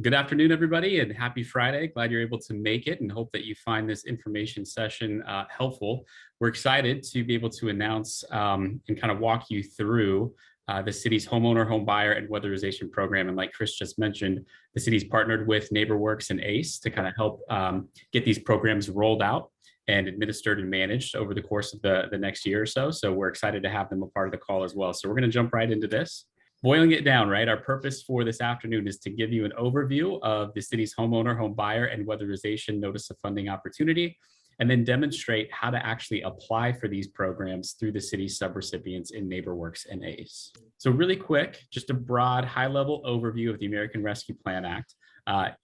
Good afternoon, everybody, and happy Friday. Glad you're able to make it and hope that you find this information session helpful. We're excited to be able to announce and kind of walk you through the city's homeowner, home buyer, and weatherization program. And like Chris just mentioned, the city's partnered with NeighborWorks and ACE to kind of help get these programs rolled out and administered and managed over the course of the next year or so. So we're excited to have them a part of the call as well. So we're going to jump right into this. Boiling it down, right? Our purpose for this afternoon is to give you an overview of the city's homeowner, home buyer, and weatherization notice of funding opportunity, and then demonstrate how to actually apply for these programs through the city's subrecipients in NeighborWorks and ACE. So really quick, just a broad high-level overview of the American Rescue Plan Act.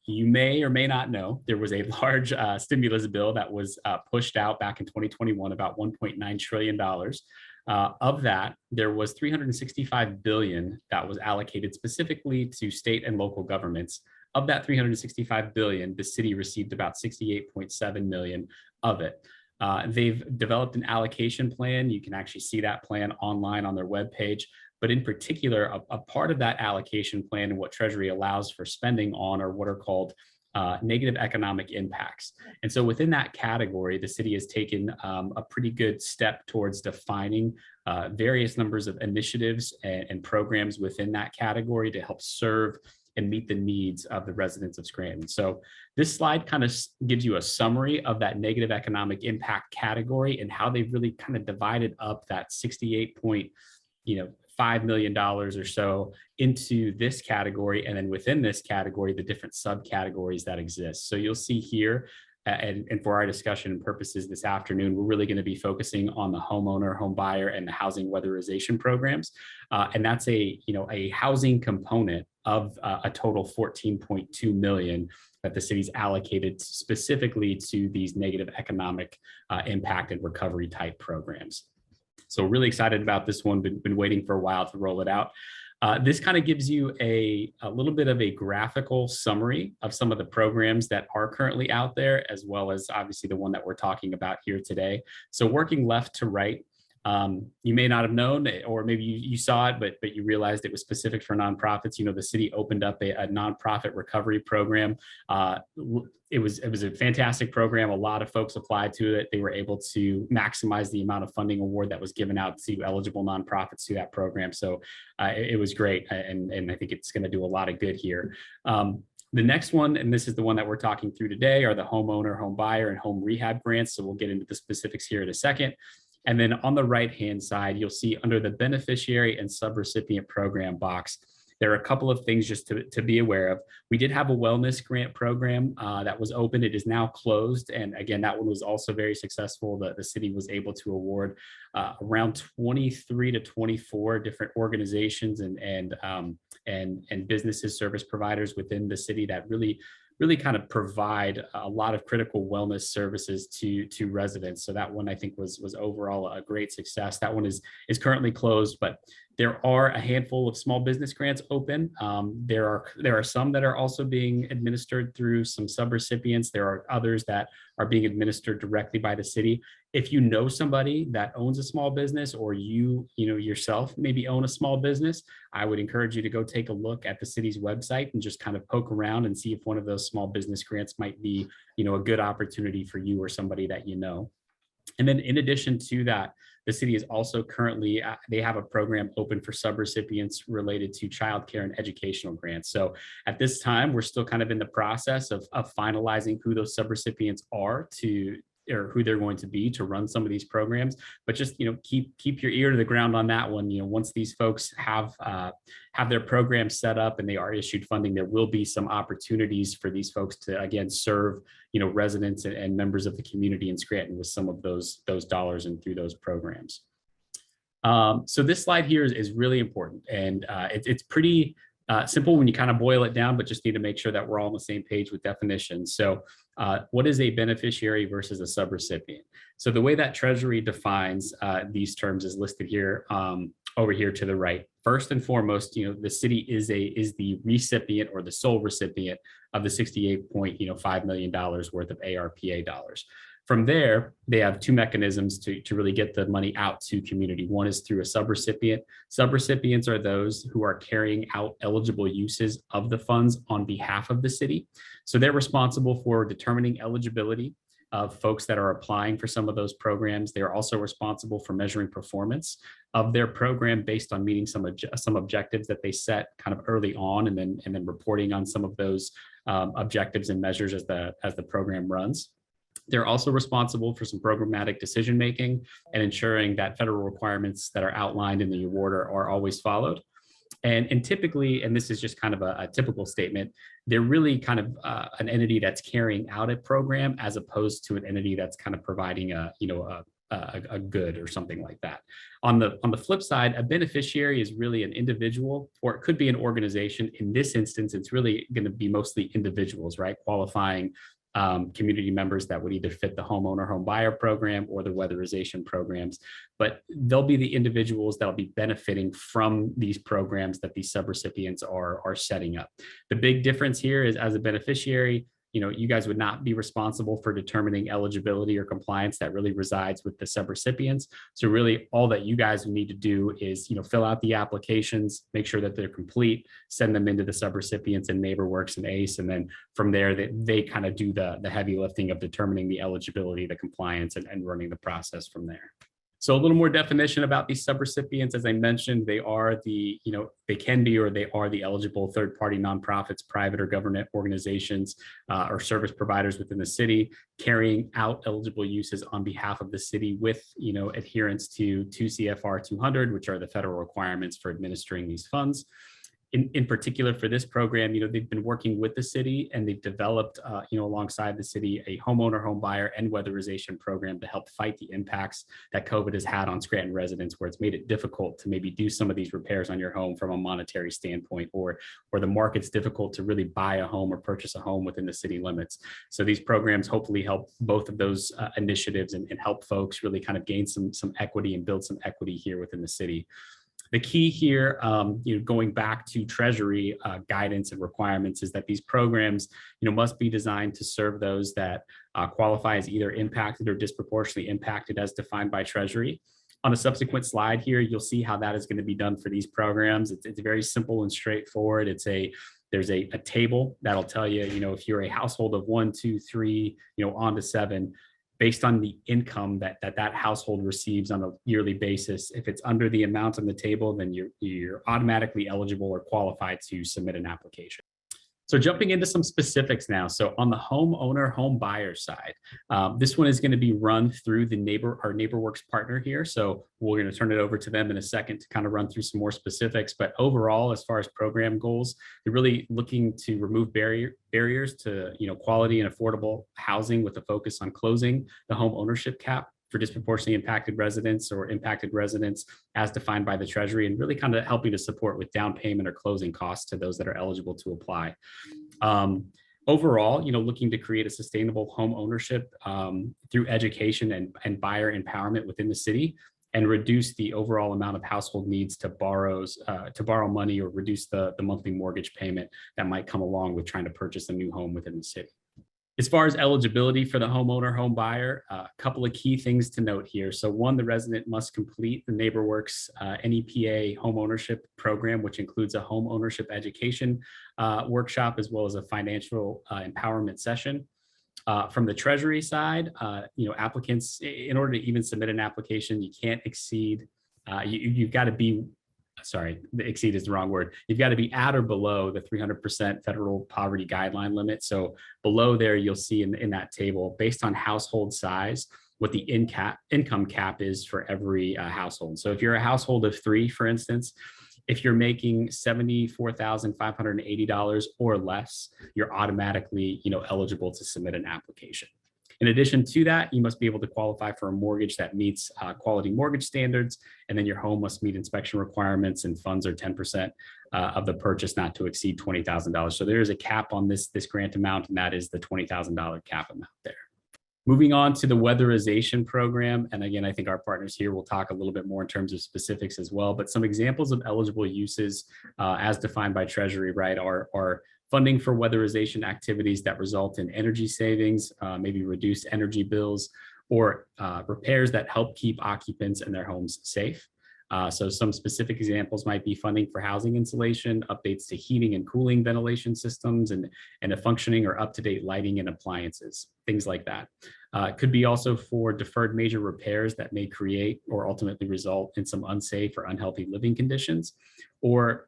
You may or may not know there was a large stimulus bill that was pushed out back in 2021, about $1.9 trillion. Of that, there was $365 billion that was allocated specifically to state and local governments. Of that $365 billion, the city received about $68.7 million of it. They've developed an allocation plan. You can actually see that plan online on their webpage. But in particular, a part of that allocation plan and what Treasury allows for spending on are what are called negative economic impacts. And so within that category, the city has taken a pretty good step towards defining various numbers of initiatives and programs within that category to help serve and meet the needs of the residents of Scranton. So this slide kind of gives you a summary of that negative economic impact category and how they've really kind of divided up that $68.5 million or so into this category, and then within this category, the different subcategories that exist. So you'll see here, and for our discussion purposes this afternoon, we're really going to be focusing on the homeowner, home buyer, and the housing weatherization programs, and that's a housing component of a total $14.2 million that the city's allocated specifically to these negative economic impact and recovery type programs. So really excited about this one, been waiting for a while to roll it out. This kind of gives you a little bit of a graphical summary of some of the programs that are currently out there, as well as obviously the one that we're talking about here today. So working left to right, you may not have known, or maybe you saw it, but you realized it was specific for nonprofits. The city opened up a nonprofit recovery program. It was a fantastic program. A lot of folks applied to it. They were able to maximize the amount of funding award that was given out to eligible nonprofits to that program. So it was great, and I think it's going to do a lot of good here. The next one, and this is the one that we're talking through today, are the homeowner, home buyer, and home rehab grants. So we'll get into the specifics here in a second. And then on the right-hand side, you'll see under the beneficiary and subrecipient program box, there are a couple of things just to be aware of. We did have a wellness grant program that was open. It is now closed. And again, that one was also very successful. The city was able to award around 23 to 24 different organizations and businesses, service providers within the city that really kind of provide a lot of critical wellness services to residents. So that one I think was overall a great success. That one is currently closed, but there are a handful of small business grants open. There are some that are also being administered through some subrecipients. There are others that are being administered directly by the city. If you know somebody that owns a small business, or you yourself maybe own a small business, I would encourage you to go take a look at the city's website and just kind of poke around and see if one of those small business grants might be, a good opportunity for you or somebody that you know. And then in addition to that, the city is also currently, they have a program open for subrecipients related to childcare and educational grants. So at this time, we're still kind of in the process of finalizing who those subrecipients are or who they're going to be to run some of these programs. But just keep your ear to the ground on that one. Once these folks have their program set up and they are issued funding, there will be some opportunities for these folks to again serve residents and members of the community in Scranton with some of those dollars and through those programs. So this slide here is really important, and it's pretty simple when you kind of boil it down, but just need to make sure that we're all on the same page with definitions. So what is a beneficiary versus a subrecipient? So the way that Treasury defines these terms is listed here over here to the right. First and foremost, the city is the recipient or the sole recipient of the $68.5 million worth of ARPA dollars. From there, they have two mechanisms to really get the money out to community. One is through a subrecipient. Subrecipients are those who are carrying out eligible uses of the funds on behalf of the city. So they're responsible for determining eligibility of folks that are applying for some of those programs. They're also responsible for measuring performance of their program based on meeting some objectives that they set kind of early on, and then reporting on some of those objectives and measures as the program runs. They're also responsible for some programmatic decision making and ensuring that federal requirements that are outlined in the award are always followed. And typically, and this is just kind of a typical statement, they're really kind of an entity that's carrying out a program as opposed to an entity that's kind of providing a good or something like that. On the flip side, a beneficiary is really an individual, or it could be an organization. In this instance, it's really going to be mostly individuals, right? Qualifying community members that would either fit the homeowner home buyer program or the weatherization programs, but they'll be the individuals that'll be benefiting from these programs that these subrecipients are setting up. The big difference here is, as a beneficiary, you guys would not be responsible for determining eligibility or compliance. That really resides with the subrecipients. So really all that you guys need to do is, fill out the applications, make sure that they're complete, send them into the subrecipients and NeighborWorks and ACE. And then from there, they kind of do the heavy lifting of determining the eligibility, the compliance, and running the process from there. So a little more definition about these subrecipients. As I mentioned, they are they can be, or they are the eligible third-party nonprofits, private or government organizations, or service providers within the city, carrying out eligible uses on behalf of the city with, adherence to 2 CFR 200, which are the federal requirements for administering these funds. In particular for this program, they've been working with the city, and they've developed, alongside the city, a homeowner, home buyer, and weatherization program to help fight the impacts that COVID has had on Scranton residents, where it's made it difficult to maybe do some of these repairs on your home from a monetary standpoint, or the market's difficult to really buy a home or purchase a home within the city limits. So these programs hopefully help both of those initiatives and help folks really kind of gain some equity and build some equity here within the city. The key here, going back to Treasury guidance and requirements, is that these programs, must be designed to serve those that qualify as either impacted or disproportionately impacted as defined by Treasury. On a subsequent slide here, you'll see how that is going to be done for these programs. It's very simple and straightforward. There's a table that'll tell you, if you're a household of 1, 2, 3, on to 7, based on the income that household receives on a yearly basis. If it's under the amount on the table, then you're automatically eligible or qualified to submit an application. So jumping into some specifics now. So on the homeowner, home buyer side, this one is going to be run through our NeighborWorks partner here. So we're going to turn it over to them in a second to kind of run through some more specifics. But overall, as far as program goals, they're really looking to remove barriers to quality and affordable housing, with a focus on closing the home ownership cap for disproportionately impacted residents or impacted residents as defined by the Treasury, and really kind of helping to support with down payment or closing costs to those that are eligible to apply. Overall, looking to create a sustainable home ownership through education and buyer empowerment within the city, and reduce the overall amount of household needs to borrow money, or reduce the monthly mortgage payment that might come along with trying to purchase a new home within the city. As far as eligibility for the homeowner, home buyer, a couple of key things to note here. So one, the resident must complete the NeighborWorks NEPA home ownership program, which includes a home ownership education workshop, as well as a financial empowerment session. From the Treasury side, applicants, in order to even submit an application, you can't exceed, you've got to be, exceed is the wrong word. You've got to be at or below the 300% federal poverty guideline limit. So below there, you'll see in that table, based on household size, what the income cap is for every household. So if you're a household of 3, for instance, if you're making $74,580 or less, you're automatically, eligible to submit an application. In addition to that, you must be able to qualify for a mortgage that meets quality mortgage standards, and then your home must meet inspection requirements, and funds are 10% of the purchase, not to exceed $20,000. So there is a cap on this grant amount, and that is the $20,000 cap amount there. Moving on to the weatherization program. And again, I think our partners here will talk a little bit more in terms of specifics as well, but some examples of eligible uses as defined by Treasury, right, are funding for weatherization activities that result in energy savings, maybe reduced energy bills, or repairs that help keep occupants and their homes safe. So some specific examples might be funding for housing insulation, updates to heating and cooling ventilation systems, and a functioning or up-to-date lighting and appliances, things like that. It could be also for deferred major repairs that may create or ultimately result in some unsafe or unhealthy living conditions, or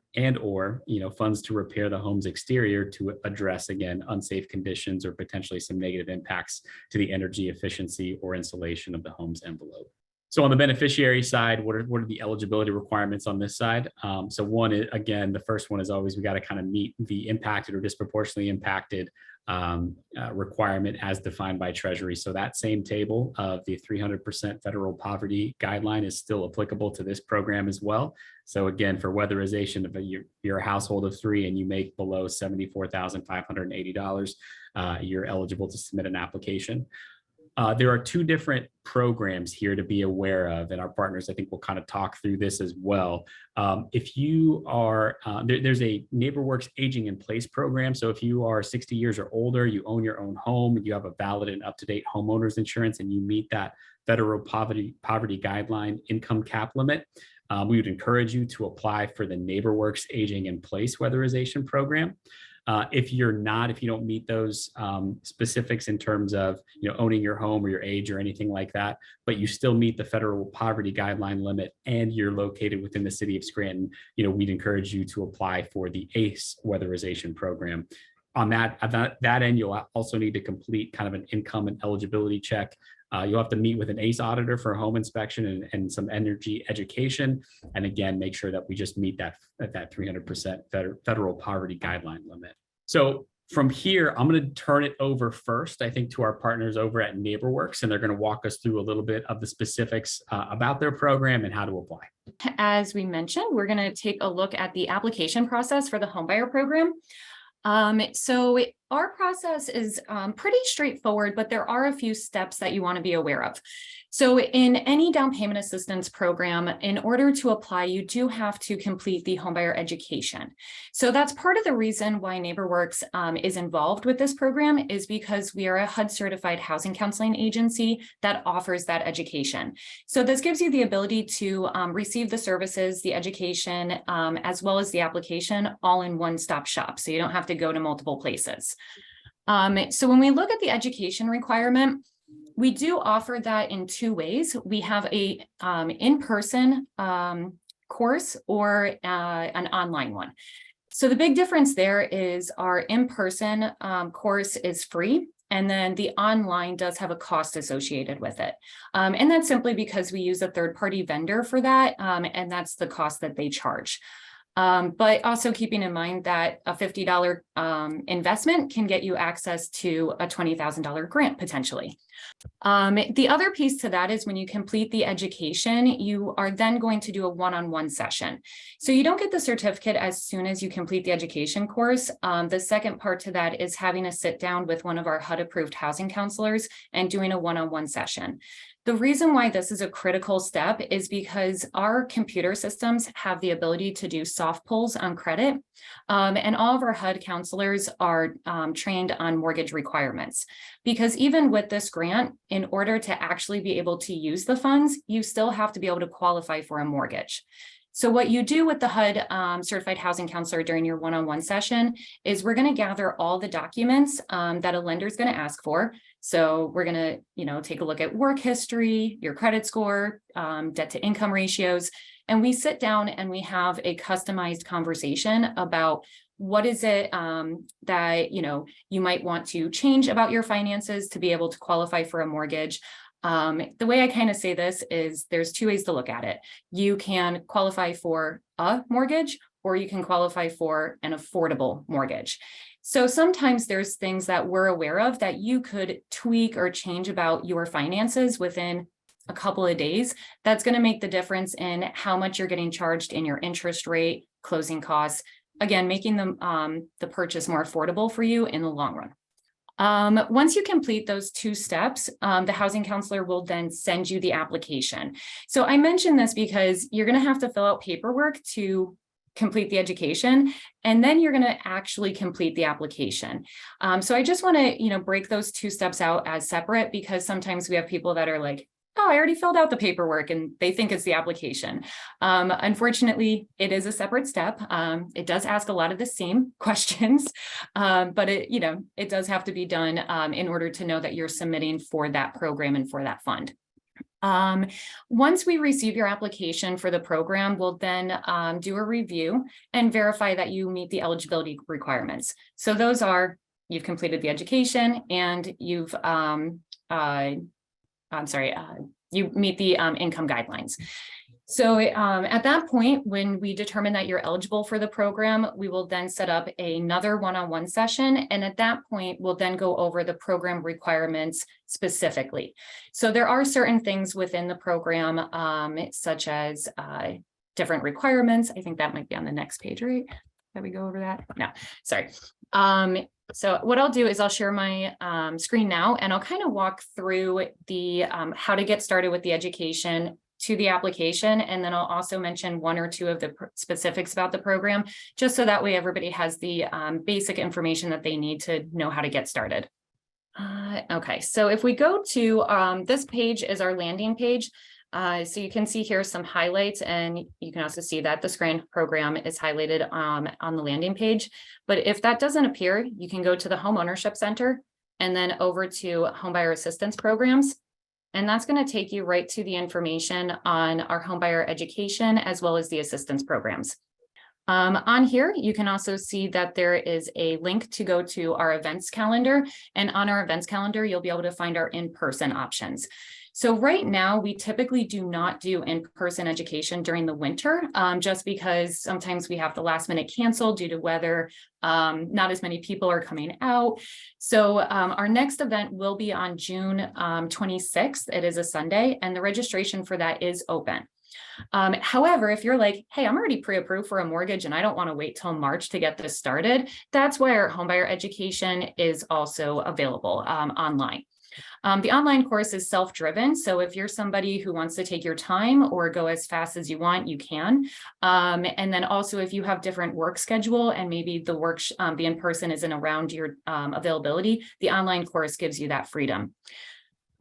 funds to repair the home's exterior to address, again, unsafe conditions or potentially some negative impacts to the energy efficiency or insulation of the home's envelope. So on the beneficiary side, what are the eligibility requirements on this side? So one is, again, the first one is always we got to kind of meet the impacted or disproportionately impacted requirement as defined by Treasury. So that same table of the 300% federal poverty guideline is still applicable to this program as well. So again, for weatherization, if you're a household of three and you make below $74,580, you're eligible to submit an application. There are two different programs here to be aware of, and our partners, I think, will kind of talk through this as well. If you are, there's a NeighborWorks Aging in Place program. So if you are 60 years or older, you own your own home, you have a valid and up-to-date homeowners insurance, and you meet that federal poverty guideline income cap limit, we would encourage you to apply for the NeighborWorks Aging in Place weatherization program. If you don't meet those specifics in terms of owning your home or your age or anything like that, but you still meet the federal poverty guideline limit and you're located within the city of Scranton, we'd encourage you to apply for the ACE weatherization program. On that end, you'll also need to complete kind of an income and eligibility check. You'll have to meet with an ACE auditor for a home inspection and some energy education. And again, make sure that we just meet that 300% federal poverty guideline limit. So from here, I'm going to turn it over first, I think, to our partners over at NeighborWorks, and they're going to walk us through a little bit of the specifics about their program and how to apply. As we mentioned, we're going to take a look at the application process for the Homebuyer program. Our process is pretty straightforward, but there are a few steps that you want to be aware of. So in any down payment assistance program, in order to apply, you do have to complete the homebuyer education. So that's part of the reason why NeighborWorks is involved with this program, is because we are a HUD certified housing counseling agency that offers that education. So this gives you the ability to receive the services, the education, as well as the application all in one-stop shop. So you don't have to go to multiple places. So when we look at the education requirement, we do offer that in two ways. We have a in-person course or an online one. So the big difference there is our in-person course is free, and then the online does have a cost associated with it. And that's simply because we use a third-party vendor for that, and that's the cost that they charge. But also keeping in mind that a $50 investment can get you access to a $20,000 grant potentially. The other piece to that is when you complete the education, you are then going to do a one-on-one session. So you don't get the certificate as soon as you complete the education course. The second part to that is having a sit down with one of our HUD-approved housing counselors and doing a one-on-one session. The reason why this is a critical step is because our computer systems have the ability to do soft pulls on credit, and all of our HUD counselors are trained on mortgage requirements. Because even with this grant, in order to actually be able to use the funds, you still have to be able to qualify for a mortgage. So what you do with the HUD certified housing counselor during your one-on-one session is we're going to gather all the documents that a lender is going to ask for. So we're going to, take a look at work history, your credit score, debt to income ratios, and we sit down and we have a customized conversation about what is it that, you might want to change about your finances to be able to qualify for a mortgage. The way I kind of say this is there's two ways to look at it. You can qualify for a mortgage, or you can qualify for an affordable mortgage. So sometimes there's things that we're aware of that you could tweak or change about your finances within a couple of days. That's going to make the difference in how much you're getting charged in your interest rate, closing costs, again, making the purchase more affordable for you in the long run. Once you complete those two steps, the housing counselor will then send you the application. So I mentioned this because you're going to have to fill out paperwork to complete the education, and then you're going to actually complete the application. So I just want to, break those two steps out as separate, because sometimes we have people that are like, oh, I already filled out the paperwork, and they think it's the application. Unfortunately, it is a separate step. It does ask a lot of the same questions, but it does have to be done in order to know that you're submitting for that program and for that fund. Once we receive your application for the program, we'll then do a review and verify that you meet the eligibility requirements. So those are, you've completed the education and you meet the income guidelines. So at that point, when we determine that you're eligible for the program, we will then set up another one-on-one session. And at that point, we'll then go over the program requirements specifically. So there are certain things within the program, such as different requirements. I think that might be on the next page, right? Did we go over that? No, sorry. So what I'll do is I'll share my screen now, and I'll kind of walk through the how to get started with the education to the application. And then I'll also mention one or two of the specifics about the program, just so that way everybody has the basic information that they need to know how to get started. Okay, so if we go to this page is our landing page. So you can see here some highlights, and you can also see that the Scranton program is highlighted on the landing page. But if that doesn't appear, you can go to the Home Ownership Center and then over to Homebuyer Assistance Programs. And that's going to take you right to the information on our homebuyer education as well as the assistance programs. On here, you can also see that there is a link to go to our events calendar. And on our events calendar, you'll be able to find our in-person options. So right now, we typically do not do in-person education during the winter, just because sometimes we have the last minute cancel due to weather. Not as many people are coming out. So our next event will be on June 26th. It is a Sunday, and the registration for that is open. However, if you're like, hey, I'm already pre-approved for a mortgage and I don't want to wait till March to get this started, that's why our homebuyer education is also available online. The online course is self-driven. So if you're somebody who wants to take your time or go as fast as you want, you can. And then also if you have different work schedule and maybe the in-person isn't around your availability, the online course gives you that freedom.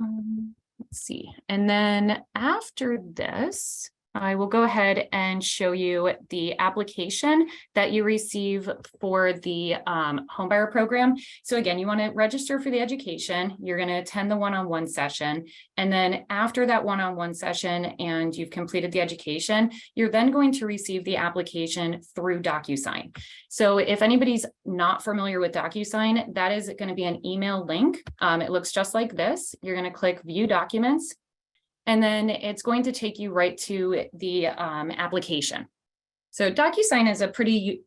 Let's see. And then after this, I will go ahead and show you the application that you receive for the homebuyer program. So again, you want to register for the education. You're going to attend the one-on-one session. And then after that one-on-one session and you've completed the education, you're then going to receive the application through DocuSign. So if anybody's not familiar with DocuSign, that is going to be an email link. It looks just like this. You're going to click View Documents. And then it's going to take you right to the application. So DocuSign is a pretty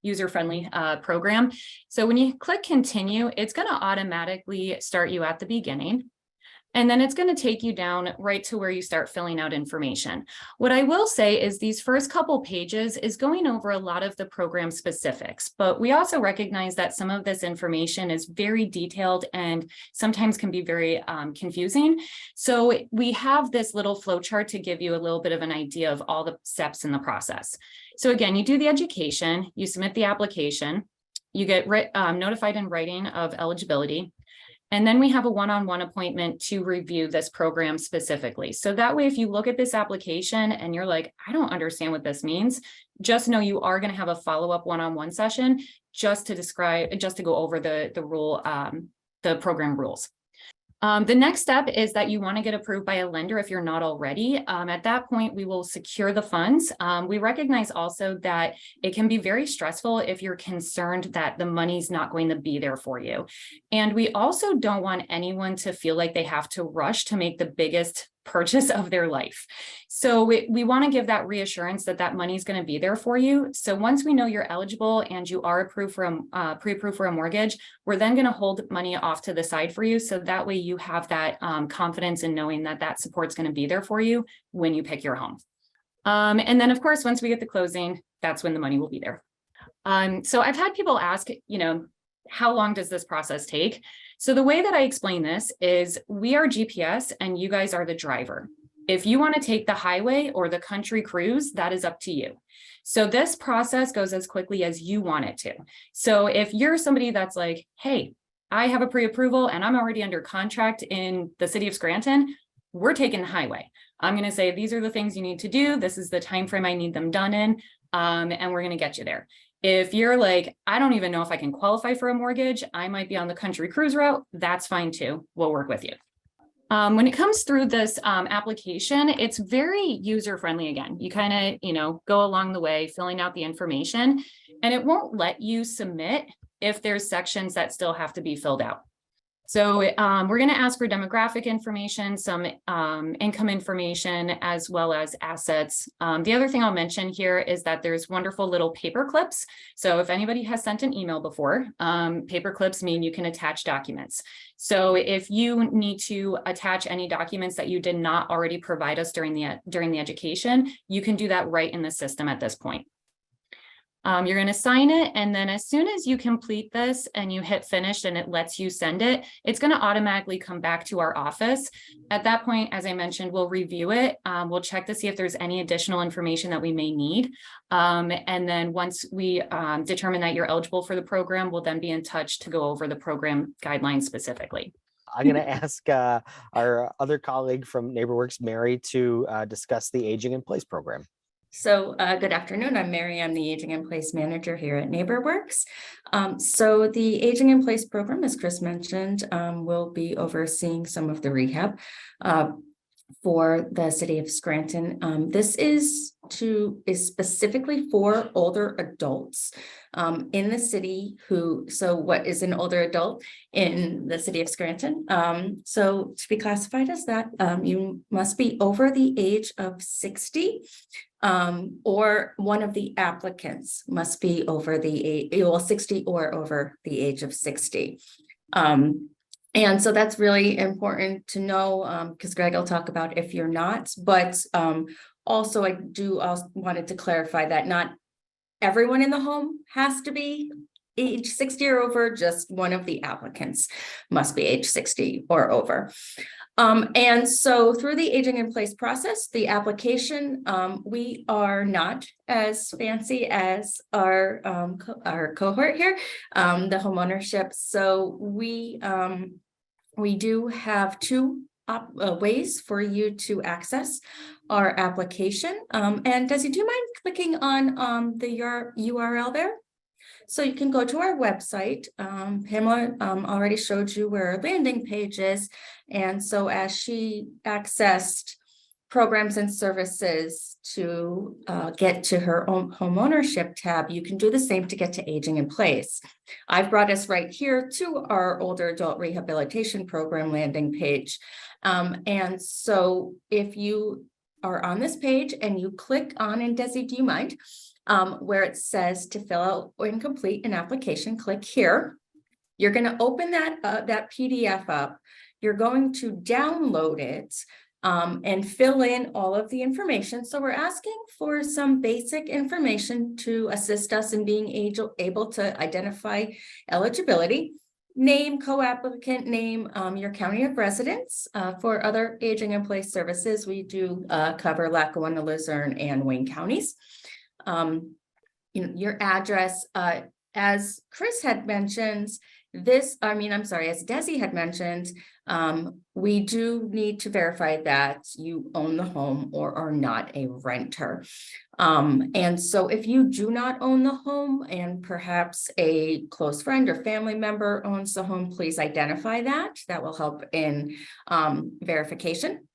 user-friendly program. So when you click continue, it's going to automatically start you at the beginning. And then it's going to take you down right to where you start filling out information. What I will say is these first couple pages is going over a lot of the program specifics, but we also recognize that some of this information is very detailed and sometimes can be very confusing. So we have this little flow chart to give you a little bit of an idea of all the steps in the process. So again, you do the education, you submit the application, you get notified in writing of eligibility. And then we have a one-on-one appointment to review this program specifically. So that way, if you look at this application and you're like, I don't understand what this means, just know you are going to have a follow-up one-on-one session just to go over the program rules. The next step is that you want to get approved by a lender if you're not already. At that point, we will secure the funds. We recognize also that it can be very stressful if you're concerned that the money's not going to be there for you. And we also don't want anyone to feel like they have to rush to make the biggest purchase of their life. So we want to give that reassurance that that money is going to be there for you. So once we know you're eligible and you are approved for pre-approved for a mortgage, we're then going to hold money off to the side for you. So that way you have that confidence in knowing that that support's going to be there for you when you pick your home. And then of course, once we get the closing, that's when the money will be there. So I've had people ask, how long does this process take? So the way that I explain this is we are GPS and you guys are the driver. If you want to take the highway or the country cruise, that is up to you. So this process goes as quickly as you want it to. So if you're somebody that's like, hey, I have a pre-approval and I'm already under contract in the city of Scranton, we're taking the highway. I'm going to say, these are the things you need to do. This is the time frame I need them done in, and we're going to get you there. If you're like, I don't even know if I can qualify for a mortgage, I might be on the country cruise route, that's fine too. We'll work with you. When it comes through this application, it's very user-friendly again. You kind of, go along the way, filling out the information, and it won't let you submit if there's sections that still have to be filled out. So we're going to ask for demographic information, some income information, as well as assets. The other thing I'll mention here is that there's wonderful little paper clips. So if anybody has sent an email before, paper clips mean you can attach documents. So if you need to attach any documents that you did not already provide us during the education, you can do that right in the system at this point. You're going to sign it, and then as soon as you complete this and you hit finish and it lets you send it, it's going to automatically come back to our office. At that point, as I mentioned, we'll review it. We'll check to see if there's any additional information that we may need. And then once we determine that you're eligible for the program, we'll then be in touch to go over the program guidelines specifically. I'm going to ask our other colleague from NeighborWorks, Mary, to discuss the Aging in Place program. So good afternoon, I'm Mary. I'm the Aging in Place Manager here at NeighborWorks. So the Aging in Place program, as Chris mentioned, will be overseeing some of the rehab for the city of Scranton. This is specifically for older adults in the city so what is an older adult in the city of Scranton? So to be classified as that, you must be over the age of 60. Or one of the applicants must be over the age, 60 or over the age of 60. And so that's really important to know, because Greg will talk about if you're not, but also I wanted to clarify that not everyone in the home has to be age 60 or over, just one of the applicants must be age 60 or over. And so through the Aging in Place process, the application, we are not as fancy as our cohort here, the homeownership. So we do have two ways for you to access our application. And Desi, do you mind clicking on the URL there? So you can go to our website. Pamela already showed you where our landing page is. And so as she accessed programs and services to get to her own home ownership tab, you can do the same to get to Aging in Place. I've brought us right here to our older adult rehabilitation program landing page. And so if you are on this page and you click on, and Desi, do you mind? Where it says to fill out and complete an application, click here. You're going to open that PDF up. You're going to download it and fill in all of the information. So we're asking for some basic information to assist us in being able to identify eligibility. Name, co-applicant name, your county of residence. For other Aging in Place services, we do cover Lackawanna, Luzerne, and Wayne counties. Your address, as Chris had mentioned, as Desi had mentioned, we do need to verify that you own the home or are not a renter. And so if you do not own the home and perhaps a close friend or family member owns the home, please identify that. That will help in verification.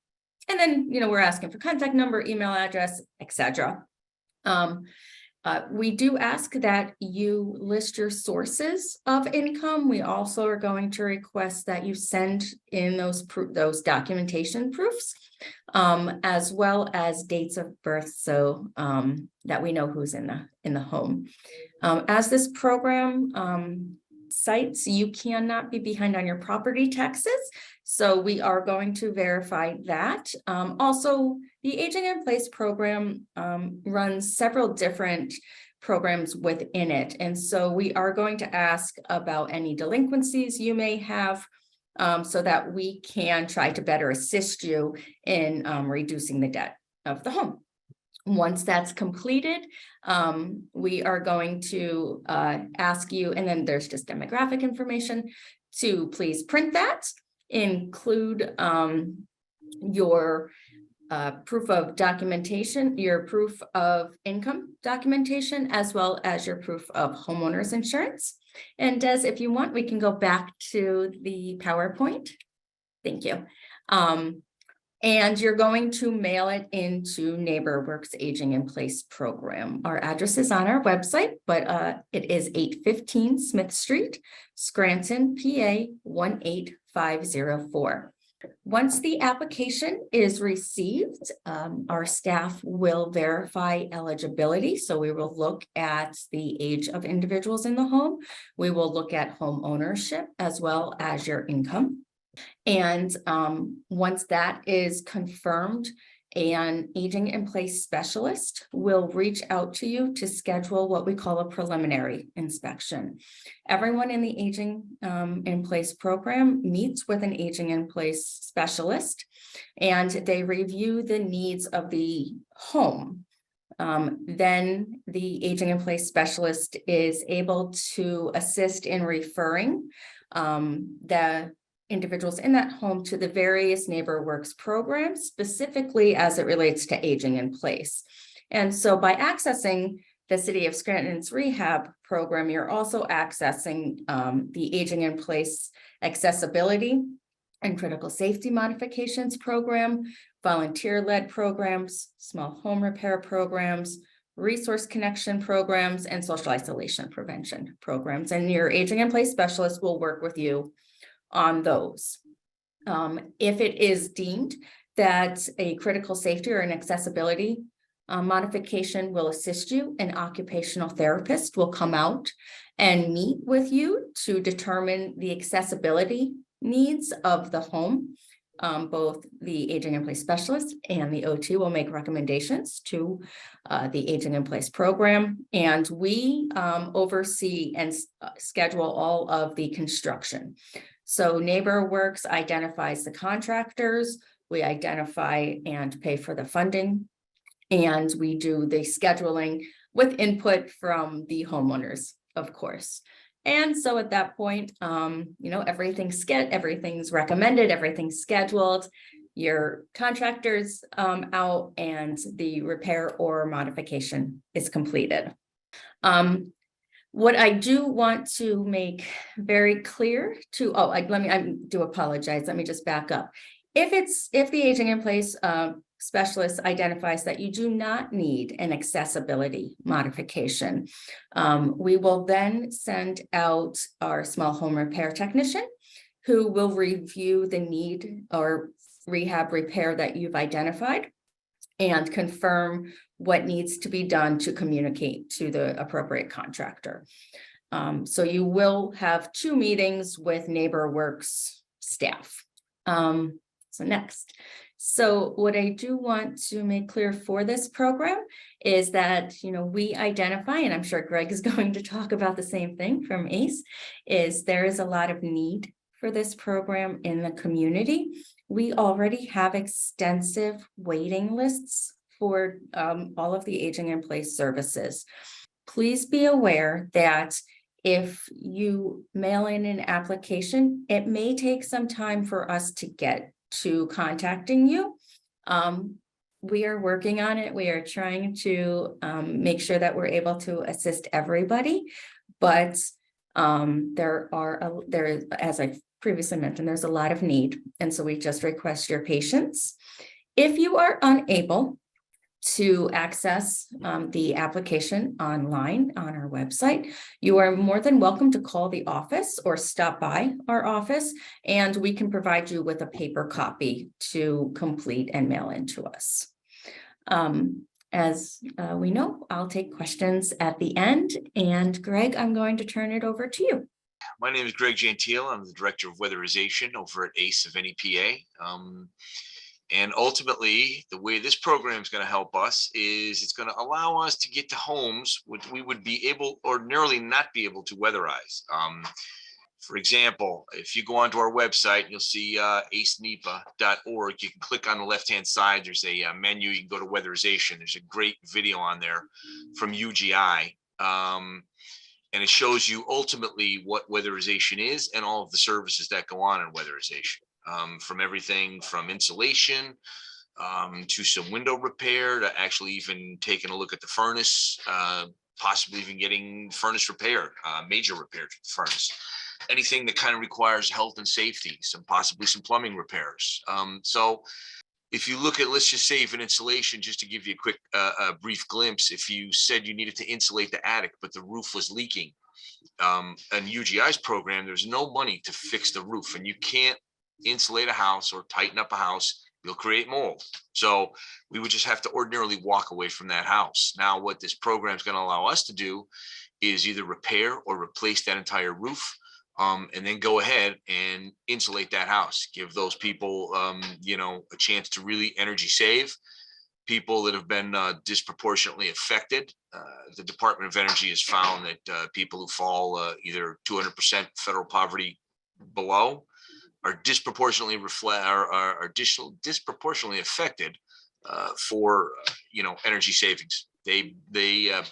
And then, we're asking for contact number, email address, etc. We do ask that you list your sources of income. We also are going to request that you send in those documentation proofs, as well as dates of birth, so that we know who's in the home. As this program cites, you cannot be behind on your property taxes, so we are going to verify that. Also, the Aging in Place program runs several different programs within it. And so we are going to ask about any delinquencies you may have so that we can try to better assist you in reducing the debt of the home. Once that's completed, we are going to ask you, and then there's just demographic information, to please print that, include your proof of documentation, your proof of income documentation, as well as your proof of homeowner's insurance. And Des, if you want, we can go back to the PowerPoint. Thank you. And you're going to mail it into NeighborWorks Aging in Place program. Our address is on our website, but it is 815 Smith Street, Scranton, PA 18504. Once the application is received, our staff will verify eligibility. So we will look at the age of individuals in the home. We will look at home ownership as well as your income. And once that is confirmed, an aging in place specialist will reach out to you to schedule what we call a preliminary inspection. Everyone in the aging in place program meets with an aging in place specialist, and they review the needs of the home. Then the aging in place specialist is able to assist in referring the individuals in that home to the various NeighborWorks programs, specifically as it relates to aging in place. And so by accessing the City of Scranton's Rehab program, you're also accessing the aging in place accessibility and critical safety modifications program, volunteer-led programs, small home repair programs, resource connection programs, and social isolation prevention programs. And your aging in place specialist will work with you on those. If it is deemed that a critical safety or an accessibility modification will assist you, an occupational therapist will come out and meet with you to determine the accessibility needs of the home. Both the aging in place specialist and the OT will make recommendations to the aging in place program, and we oversee and schedule all of the construction. So NeighborWorks identifies the contractors, we identify and pay for the funding, and we do the scheduling with input from the homeowners, of course. And so at that point, everything's recommended, everything's scheduled, your contractor's out, and the repair or modification is completed. What I do want to make very clear to, I do apologize. Let me just back up. If the aging in place specialist identifies that you do not need an accessibility modification, we will then send out our small home repair technician who will review the need or rehab repair that you've identified and confirm what needs to be done to communicate to the appropriate contractor. So you will have 2 meetings with NeighborWorks staff. So next. So what I do want to make clear for this program is that, we identify, and I'm sure Greg is going to talk about the same thing from ACE, is there is a lot of need for this program in the community. We already have extensive waiting lists for all of the aging in place services. Please be aware that if you mail in an application, it may take some time for us to get to contacting you. We are working on it. We are trying to make sure that we're able to assist everybody, but as I previously mentioned, there's a lot of need. And so we just request your patience. If you are unable to access the application online on our website, you are more than welcome to call the office or stop by our office, and we can provide you with a paper copy to complete and mail in to us. As we know, I'll take questions at the end, and Greg, I'm going to turn it over to you. My name is Greg Gentile. I'm the Director of Weatherization over at ACE of NEPA. And ultimately, the way this program is going to help us is it's going to allow us to get to homes which we would be able ordinarily not be able to weatherize. For example, if you go onto our website, you'll see acenepa.org. You can click on the left-hand side. There's a menu. You can go to weatherization. There's a great video on there from UGI. And it shows you ultimately what weatherization is and all of the services that go on in weatherization, from everything from insulation to some window repair to actually even taking a look at the furnace, possibly even getting furnace repaired, major repairs to the furnace. Anything that kind of requires health and safety, possibly some plumbing repairs. So if you look at, let's just say even insulation, just to give you a quick, brief glimpse, if you said you needed to insulate the attic, but the roof was leaking, in UGI's program, there's no money to fix the roof, and you can't insulate a house or tighten up a house. You'll create mold. So we would just have to ordinarily walk away from that house. Now, what this program is going to allow us to do is either repair or replace that entire roof. And then go ahead and insulate that house, give those people, a chance to really energy save. People that have been disproportionately affected. The Department of Energy has found that people who fall either 200% federal poverty below are disproportionately disproportionately affected for energy savings. They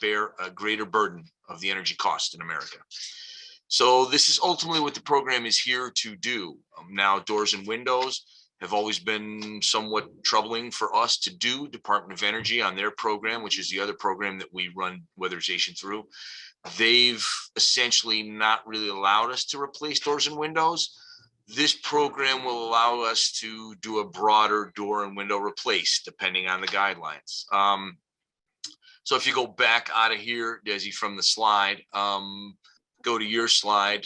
bear a greater burden of the energy cost in America. So this is ultimately what the program is here to do. Now, doors and windows have always been somewhat troubling for us to do. Department of Energy on their program, which is the other program that we run weatherization through, they've essentially not really allowed us to replace doors and windows. This program will allow us to do a broader door and window replace depending on the guidelines. So if you go back out of here, Desi, from the slide, go to your slide.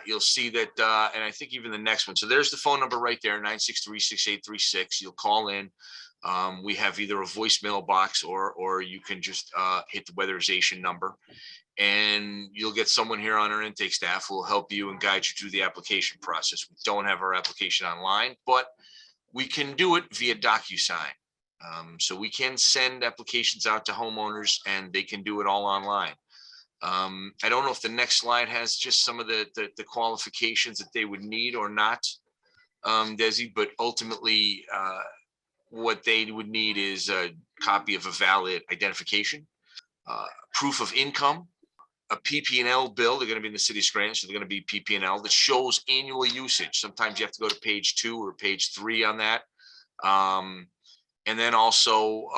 You'll see that, and I think even the next one. So there's the phone number right there, 963-6836. You'll call in. We have either a voicemail box or you can just hit the weatherization number, and you'll get someone here on our intake staff who will help you and guide you through the application process. We don't have our application online, but we can do it via DocuSign. So we can send applications out to homeowners and they can do it all online. I don't know if the next slide has just some of the qualifications that they would need or not, Desi, but ultimately what they would need is a copy of a valid identification, proof of income, a PP&L bill. They're going to be in the city of Scranton, so they're going to be PP&L that shows annual usage. Sometimes you have to go to page 2 or page 3 on that. And then also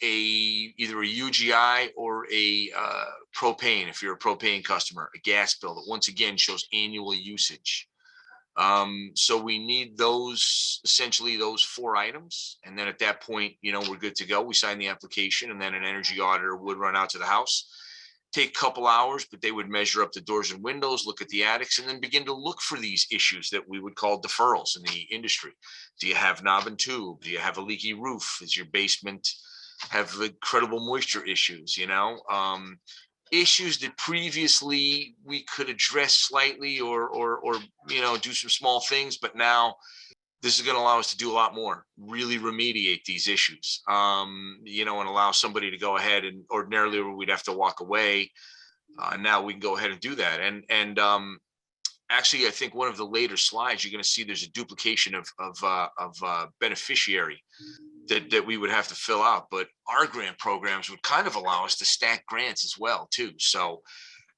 either a UGI or a propane, if you're a propane customer, a gas bill that once again shows annual usage. So we need essentially those 4 items. And then at that point, we're good to go. We sign the application, and then an energy auditor would run out to the house. Take a couple hours, but they would measure up the doors and windows, look at the attics, and then begin to look for these issues that we would call deferrals in the industry. Do you have knob and tube? Do you have a leaky roof? Is your basement have incredible moisture issues? Issues that previously we could address slightly or do some small things, but now this is going to allow us to do a lot more, really remediate these issues, and allow somebody to go ahead, and ordinarily we'd have to walk away. Now we can go ahead and do that. And actually, I think one of the later slides, you're going to see there's a duplication of beneficiary that we would have to fill out, but our grant programs would kind of allow us to stack grants as well too. So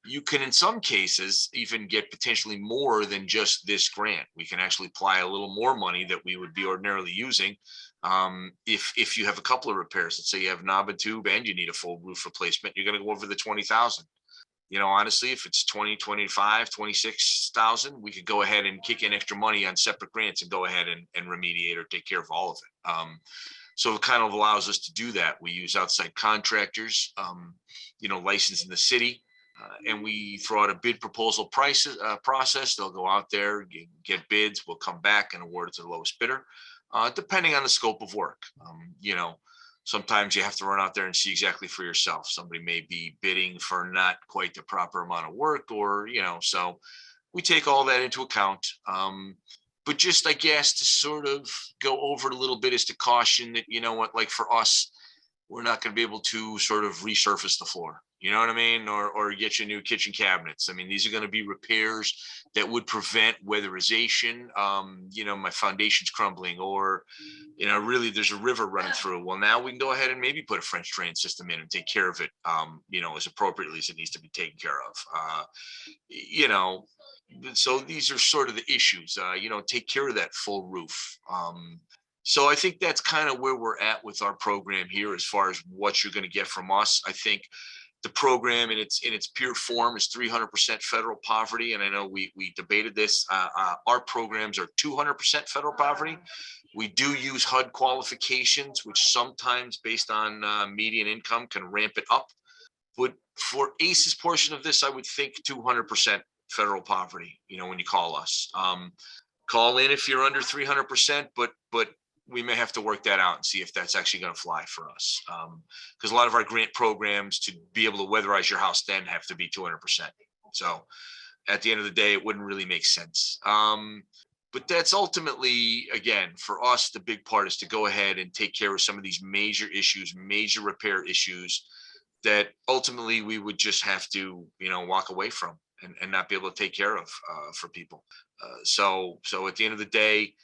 you can, in some cases, even get potentially more than just this grant. We can actually apply a little more money that we would be ordinarily using. If you have a couple of repairs, let's say you have knob and tube and you need a full roof replacement, you're going to go over the 20,000. Honestly, if it's 20, 25, 26,000, we could go ahead and kick in extra money on separate grants and go ahead and remediate or take care of all of it. So it kind of allows us to do that. We use outside contractors, licensed in the city. And we throw out a bid proposal process. They'll go out there, get bids. We'll come back and award it to the lowest bidder, depending on the scope of work. Sometimes you have to run out there and see exactly for yourself. Somebody may be bidding for not quite the proper amount of work, or so we take all that into account. But just, I guess, to sort of go over it a little bit is to caution that, like for us, we're not going to be able to sort of resurface the floor. You know what I mean? Or get you new kitchen cabinets. I mean, these are going to be repairs that would prevent weatherization. My foundation's crumbling, or, really there's a river running through. Well, now we can go ahead and maybe put a French drain system in and take care of it, as appropriately as it needs to be taken care of. So these are sort of the issues, take care of that full roof. So I think that's kind of where we're at with our program here as far as what you're going to get from us. I think the program in its pure form is 300% federal poverty. And I know we debated this. Our programs are 200% federal poverty. We do use HUD qualifications, which sometimes based on median income can ramp it up. But for ACE's portion of this, I would think 200% federal poverty, when you call us. Call in if you're under 300%, but we may have to work that out and see if that's actually going to fly for us. Because a lot of our grant programs to be able to weatherize your house then have to be 200%. So at the end of the day, it wouldn't really make sense. But that's ultimately, again, for us, the big part is to go ahead and take care of some of these major issues, major repair issues that ultimately we would just have to, walk away from and not be able to take care of for people. So at the end of the day,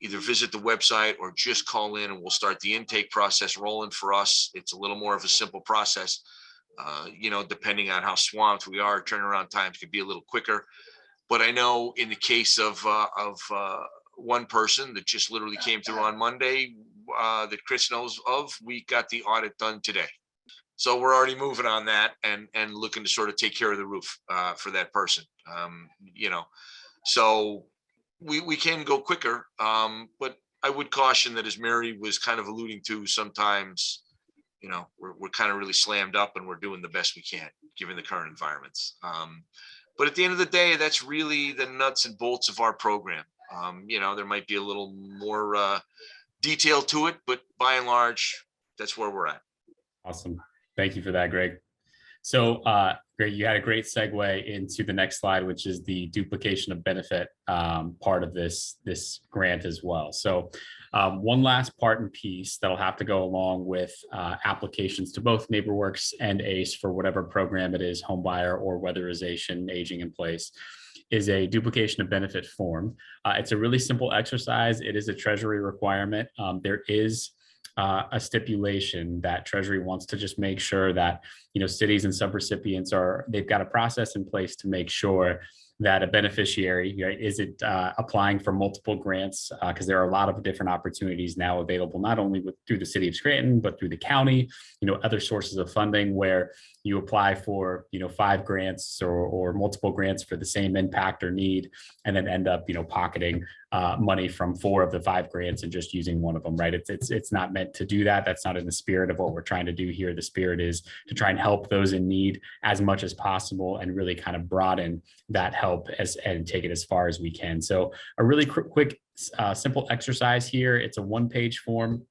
either visit the website or just call in and we'll start the intake process rolling for us. It's a little more of a simple process, depending on how swamped we are, turnaround times could be a little quicker. But I know in the case of one person that just literally came through on Monday that Chris knows of, we got the audit done today. So we're already moving on that and looking to sort of take care of the roof for that person, So we can go quicker, but I would caution that, as Mary was kind of alluding to, sometimes, we're kind of really slammed up and we're doing the best we can given the current environments. But at the end of the day, that's really the nuts and bolts of our program. There might be a little more detail to it, but by and large, that's where we're at. Awesome. Thank you for that, Greg. So, Greg, you had a great segue into the next slide, which is the duplication of benefit part of this grant as well. So one last part and piece that'll have to go along with applications to both NeighborWorks and ACE for whatever program it is, Homebuyer or Weatherization, aging in place, is a duplication of benefit form. It's a really simple exercise. It is a Treasury requirement. There is a stipulation that Treasury wants to just make sure that, cities and subrecipients they've got a process in place to make sure that a beneficiary, right, isn't applying for multiple grants, because there are a lot of different opportunities now available, not only through the city of Scranton, but through the county, other sources of funding where you apply for, 5 grants or multiple grants for the same impact or need, and then end up, pocketing money from 4 of the 5 grants and just using one of them, right? It's not meant to do that. That's not in the spirit of what we're trying to do here. The spirit is to try and help those in need as much as possible and really kind of broaden that help and take it as far as we can. So a really quick, simple exercise here. It's a 1-page form.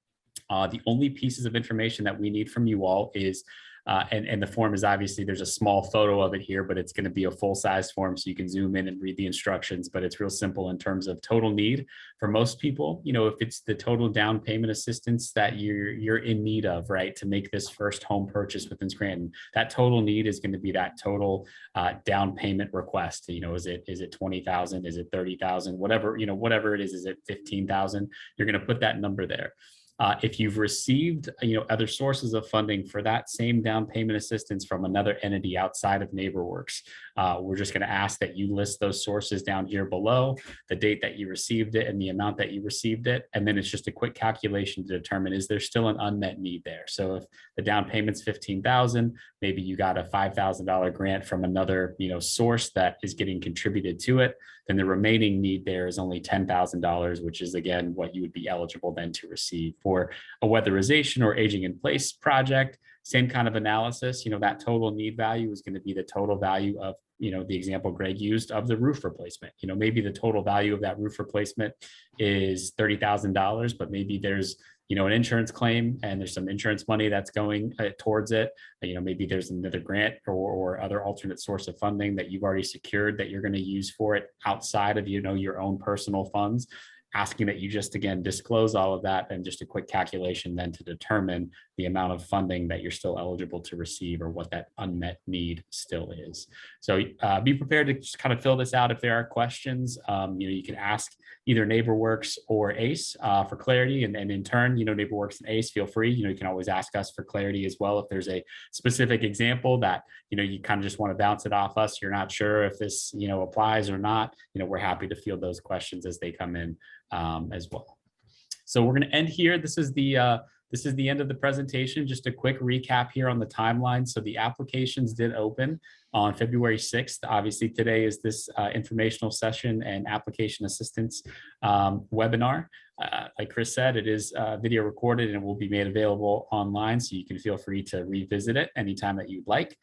The only pieces of information that we need from you all is and the form is obviously, there's a small photo of it here, but it's going to be a full-size form so you can zoom in and read the instructions. But it's real simple in terms of total need for most people. If it's the total down payment assistance that you're in need of, right, to make this first home purchase within Scranton, that total need is going to be that total down payment request. Is it 20,000? Is it 30,000? Whatever it is it 15,000? You're going to put that number there. If you've received, other sources of funding for that same down payment assistance from another entity outside of NeighborWorks, we're just going to ask that you list those sources down here below, the date that you received it and the amount that you received it. And then it's just a quick calculation to determine, is there still an unmet need there? So if the down payment's $15,000, maybe you got a $5,000 grant from another, source that is getting contributed to it, then the remaining need there is only $10,000, which is, again, what you would be eligible then to receive. For a weatherization or aging in place project, same kind of analysis. That total need value is going to be the total value of, the example Greg used of the roof replacement. Maybe the total value of that roof replacement is $30,000, but maybe there's, an insurance claim and there's some insurance money that's going towards it. Maybe there's another grant or other alternate source of funding that you've already secured that you're going to use for it outside of, your own personal funds. Asking that you just, again, disclose all of that and just a quick calculation then to determine the amount of funding that you're still eligible to receive or what that unmet need still is. So be prepared to just kind of fill this out if there are questions. You can ask either NeighborWorks or ACE for clarity, and in turn, NeighborWorks and ACE, feel free. You can always ask us for clarity as well if there's a specific example that you kind of just want to bounce it off us. You're not sure if this applies or not. We're happy to field those questions as they come in as well. So we're going to end here. This is the end of the presentation. Just a quick recap here on the timeline. So the applications did open on February 6th. Obviously, today is this informational session and application assistance webinar. Like Chris said, it is video recorded and will be made available online, so you can feel free to revisit it anytime that you'd like.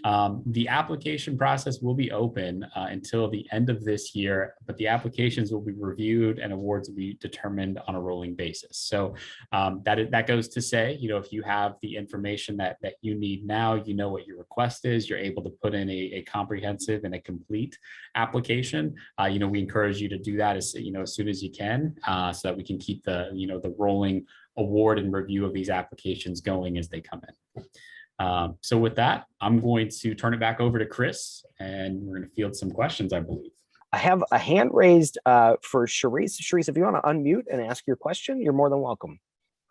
The application process will be open until the end of this year, but the applications will be reviewed and awards will be determined on a rolling basis. So that goes to say, if you have the information that you need now, what your request is, you're able to put in a comprehensive and a complete application. We encourage you to do that as soon as you can, so that we can keep the rolling award and review of these applications going as they come in. So with that, I'm going to turn it back over to Chris, and we're going to field some questions, I believe. I have a hand raised for Sharice. Sharice, if you want to unmute and ask your question, you're more than welcome.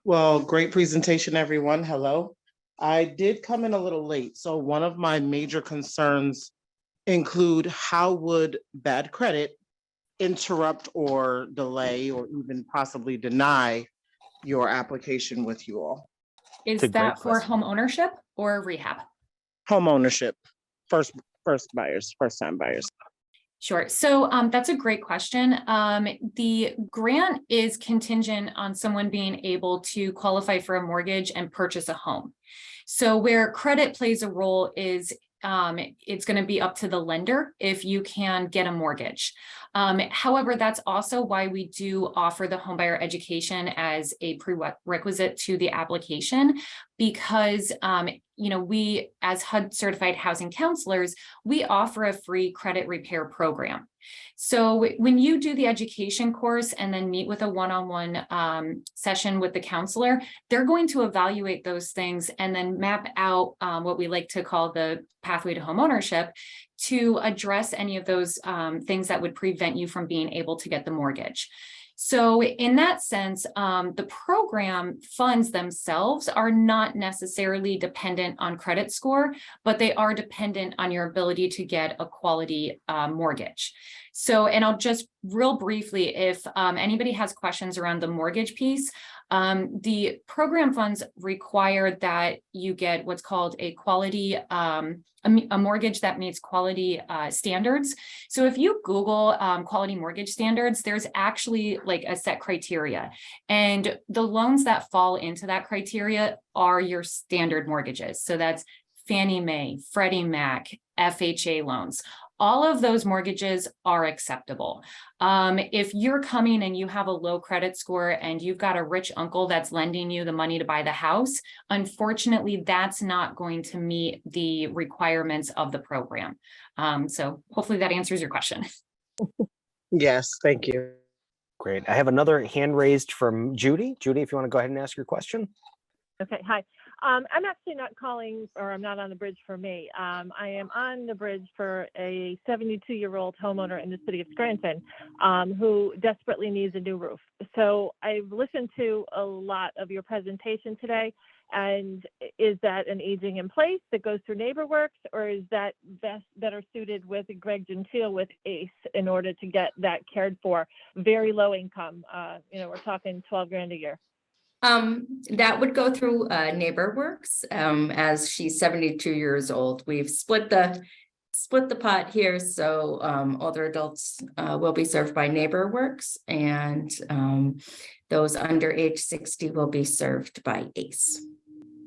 Well, great presentation, everyone. Hello. I did come in a little late. So one of my major concerns include how would bad credit interrupt or delay or even possibly deny your application with you all? Is that for home ownership or rehab? Home ownership, first time buyers. Sure. So that's a great question. The grant is contingent on someone being able to qualify for a mortgage and purchase a home. So where credit plays a role is it's going to be up to the lender if you can get a mortgage. However, that's also why we do offer the homebuyer education as a prerequisite to the application, because we, as HUD certified housing counselors, we offer a free credit repair program. So when you do the education course and then meet with a one-on-one session with the counselor, they're going to evaluate those things and then map out what we like to call the pathway to homeownership to address any of those things that would prevent you from being able to get the mortgage. So in that sense, the program funds themselves are not necessarily dependent on credit score, but they are dependent on your ability to get a quality mortgage. So, and I'll just real briefly, if anybody has questions around the mortgage piece, the program funds require that you get what's called a quality, a mortgage that meets quality standards. So if you Google quality mortgage standards, there's actually like a set criteria. And the loans that fall into that criteria are your standard mortgages. So that's Fannie Mae, Freddie Mac, FHA loans. All of those mortgages are acceptable. If you're coming and you have a low credit score and you've got a rich uncle that's lending you the money to buy the house, unfortunately, that's not going to meet the requirements of the program. So hopefully that answers your question. Yes, thank you. Great. I have another hand raised from Judy. Judy, if you want to go ahead and ask your question. Okay, hi. I'm actually not calling, or I'm not on the bridge for me. I am on the bridge for a 72-year-old homeowner in the city of Scranton who desperately needs a new roof. So I've listened to a lot of your presentation today. And is that an aging in place that goes through NeighborWorks, or is that best better suited with Greg Gentile with ACE in order to get that cared for? Very low income, we're talking 12 grand a year. That would go through NeighborWorks, as she's 72 years old. We've split the pot here, so older adults will be served by NeighborWorks, and those under age 60 will be served by ACE.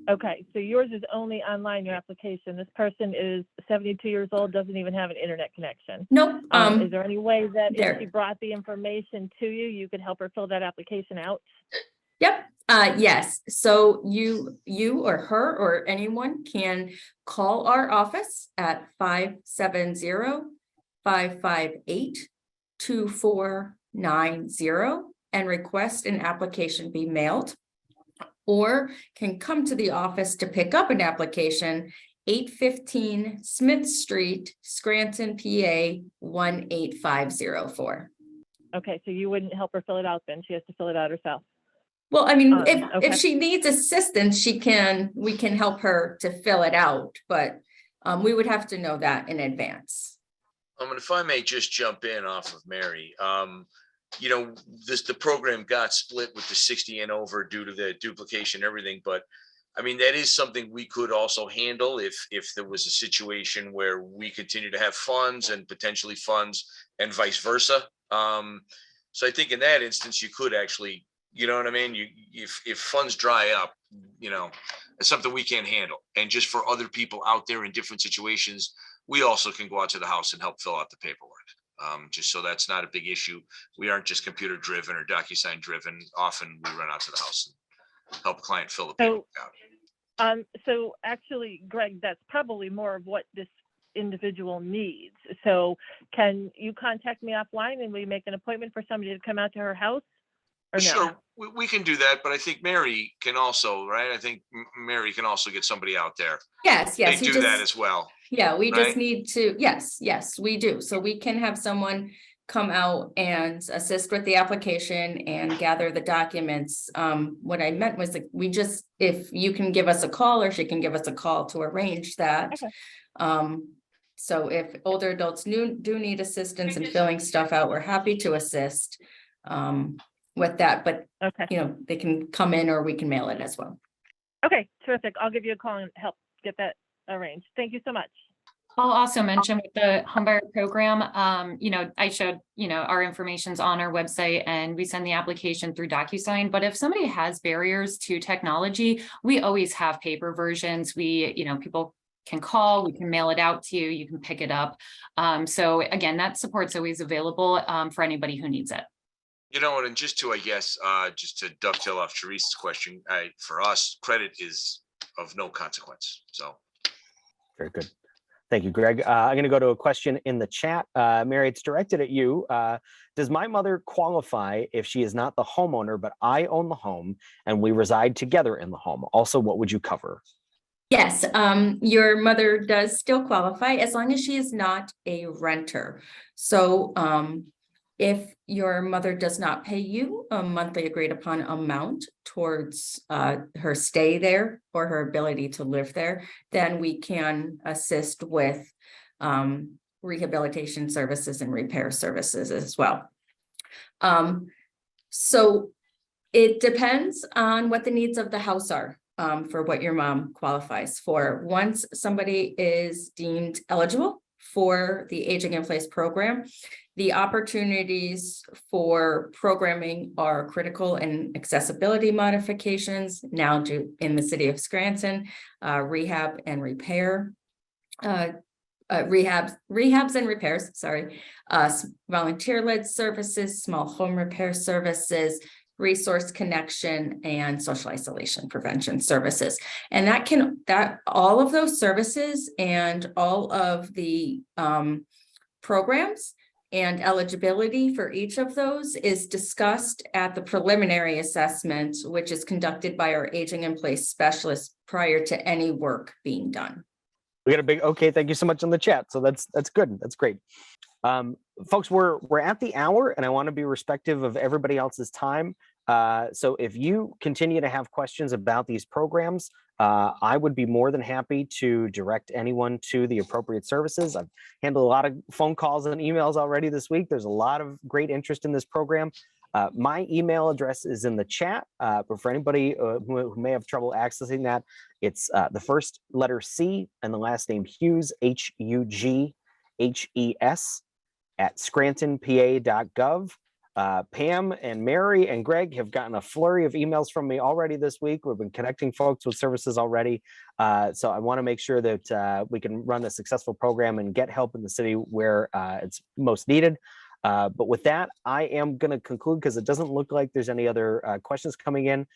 Okay, so yours is only online, your application. This person is 72 years old, doesn't even have an internet connection. Nope. Is there any way that if she brought the information to you, you could help her fill that application out? Yep. Yes. So you or her or anyone can call our office at 570-558-2490 and request an application be mailed. or can come to the office to pick up an application, 815 Smith Street, Scranton, PA 18504. Okay, so you wouldn't help her fill it out then? She has to fill it out herself. Well, I mean, Okay. if she needs assistance, we can help her to fill it out, but we would have to know that in advance. And if I may just jump in off of Mary, the program got split with the 60 and over due to the duplication and everything, but I mean, that is something we could also handle if there was a situation where we continue to have funds and potentially funds and vice versa. So I think in that instance, you could actually, you know what I mean? If funds dry up, it's something we can't handle. And just for other people out there in different situations, we also can go out to the house and help fill out the paperwork. Just so that's not a big issue. We aren't just computer driven or DocuSign driven. Often we run out to the house and help a client fill the paperwork out. So actually, Greg, that's probably more of what this individual needs. So can you contact me offline and we make an appointment for somebody to come out to her house? Or Sure, no? we can do that, but I think Mary can also, right? I think Mary can also get somebody out there. Yes, They do that as well. Yeah, we right? just need to, yes, we do. So we can have someone come out and assist with the application and gather the documents. What I meant was if you can give us a call or she can give us a call to arrange that. Okay. So if older adults do need assistance in filling stuff out, we're happy to assist with that, but Okay. they can come in or we can mail it as well. Okay, terrific. I'll give you a call and help get that arranged. Thank you so much. I'll also mention with the Homebuyer program, I showed, our information's on our website and we send the application through DocuSign. But if somebody has barriers to technology, we always have paper versions. People can call, we can mail it out to you, you can pick it up. So again, that support's always available for anybody who needs it. You know what, and just to dovetail off Therese's question, for us, credit is of no consequence, so. Very good. Thank you, Greg. I'm going to go to a question in the chat. Mary, it's directed at you. Does my mother qualify if she is not the homeowner, but I own the home and we reside together in the home? Also, what would you cover? Yes, your mother does still qualify as long as she is not a renter. So if your mother does not pay you a monthly agreed upon amount towards her stay there or her ability to live there, then we can assist with rehabilitation services and repair services as well. So it depends on what the needs of the house are for what your mom qualifies for. Once somebody is deemed eligible for the Aging in Place program, the opportunities for programming are critical and accessibility modifications now in the city of Scranton, rehab and repair, rehabs and repairs, volunteer-led services, small home repair services, resource connection, and social isolation prevention services. And all of those services and all of the programs and eligibility for each of those is discussed at the preliminary assessment, which is conducted by our Aging in Place specialist prior to any work being done. We got a big okay. Thank you so much on the chat. So that's good. That's great. Folks, we're at the hour and I want to be respectful of everybody else's time. So if you continue to have questions about these programs, I would be more than happy to direct anyone to the appropriate services. I've handled a lot of phone calls and emails already this week. There's a lot of great interest in this program. My email address is in the chat, but for anybody who may have trouble accessing that, it's the first letter C and the last name Hughes, HUGHES at scrantonpa.gov. Pam and Mary and Greg have gotten a flurry of emails from me already this week. We've been connecting folks with services already. So I want to make sure that we can run a successful program and get help in the city where it's most needed. But with that, I am going to conclude because it doesn't look like there's any other questions coming in.